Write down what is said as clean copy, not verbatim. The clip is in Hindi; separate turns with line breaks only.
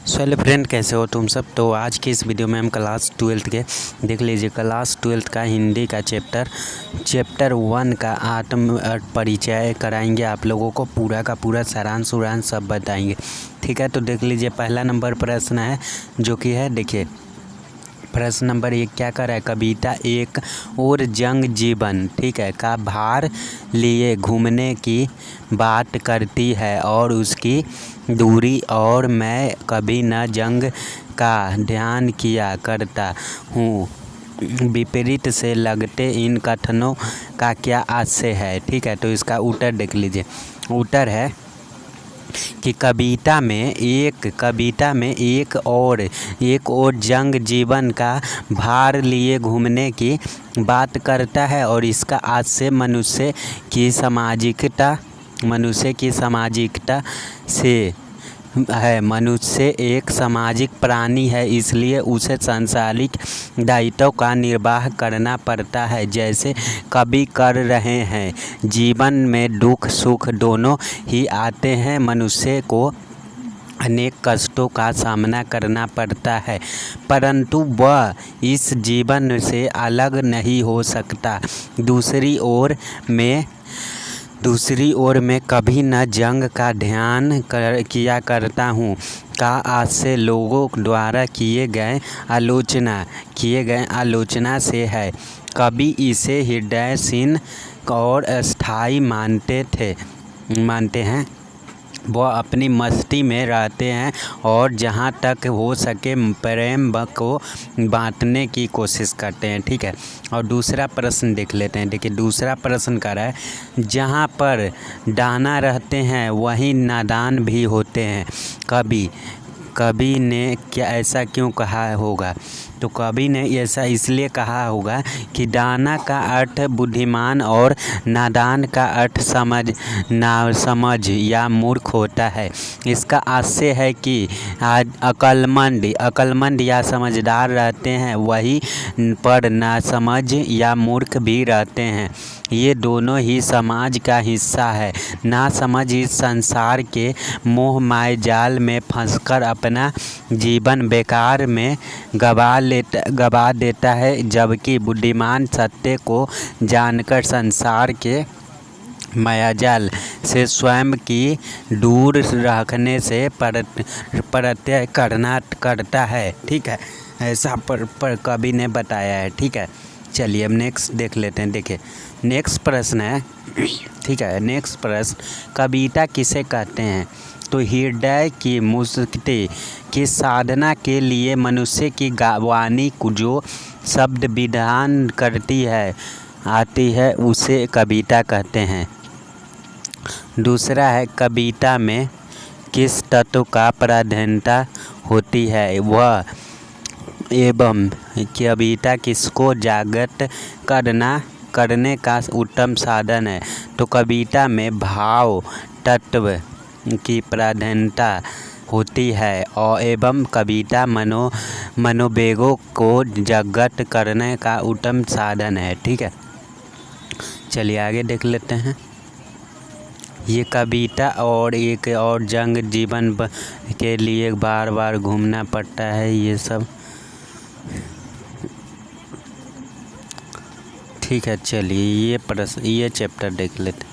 हेलो फ्रेंड, कैसे हो तुम सब। तो आज की इस वीडियो में हम क्लास 12 के देख लीजिए क्लास 12 का हिंदी का चैप्टर 1 का आत्म परिचय कराएंगे। आप लोगों को पूरा का पूरा सारांश सब बताएंगे। ठीक है, तो देख लीजिए पहला नंबर प्रश्न है जो कि है, देखिए प्रश्न नंबर 1 क्या कर रहा है। कविता एक और जंग जीवन ठीक है का भार लिए घूमने की बात करती है और उसकी दूरी, और मैं कभी न जंग का ध्यान किया करता हूँ। विपरीत से लगते इन कथनों का क्या आशय है। ठीक है, तो इसका उत्तर देख लीजिए। उत्तर है कि कविता में एक और जंग जीवन का भार लिए घूमने की बात करता है और इसका आशय मनुष्य की सामाजिकता से है। मनुष्य एक सामाजिक प्राणी है, इसलिए उसे सांसारिक दायित्वों का निर्वाह करना पड़ता है, जैसे कवि कर रहे हैं। जीवन में दुख सुख दोनों ही आते हैं। मनुष्य को अनेक कष्टों का सामना करना पड़ता है, परंतु वह इस जीवन से अलग नहीं हो सकता। दूसरी ओर मैं कभी न जंग का ध्यान किया करता हूँ का आशय लोगों द्वारा किए गए आलोचना से है। कवि इसे हृदयहीन और अस्थायी मानते हैं। वह अपनी मस्ती में रहते हैं और जहाँ तक हो सके प्रेम को बांटने की कोशिश करते हैं। ठीक है, और दूसरा प्रश्न देख लेते हैं। देखिए दूसरा प्रश्न कर रहा है, जहाँ पर दाना रहते हैं वहीं नादान भी होते हैं। कवि ने क्या ऐसा क्यों कहा होगा। तो कवि ने ऐसा इसलिए कहा होगा कि दाना का अर्थ बुद्धिमान और नादान का अर्थ नासमझ या मूर्ख होता है। इसका आशय है कि अक्लमंद या समझदार रहते हैं, वहीं पर नासमझ या मूर्ख भी रहते हैं। ये दोनों ही समाज का हिस्सा है। नासमझ इस संसार के मोह माया जाल में फंसकर अपना जीवन बेकार में गवा देता है, जबकि बुद्धिमान सत्य को जानकर संसार के मायाजाल से स्वयं की दूर रखने से प्रत्यय करता है। ठीक है, ऐसा पर कवि ने बताया है। ठीक है, चलिए अब नेक्स्ट देख लेते हैं। देखिए नेक्स्ट प्रश्न है, ठीक है, नेक्स्ट प्रश्न, कविता किसे कहते हैं। तो हृदय की मुक्ति की साधना के लिए मनुष्य की वाणी जो शब्द विधान आती है उसे कविता कहते हैं। दूसरा है, कविता में किस तत्व का प्राधान्यता होती है वह एवं कविता किसको जागृत करने का उत्तम साधन है। तो कविता में भाव तत्व की प्राधान्यता होती है और एवं कविता मनोवेगों को जागृत करने का उत्तम साधन है। ठीक है, चलिए आगे देख लेते हैं। ये कविता और एक और जंग जीवन के लिए बार बार घूमना पड़ता है, ये सब। ठीक है, चलिए ये चैप्टर देख लेते हैं।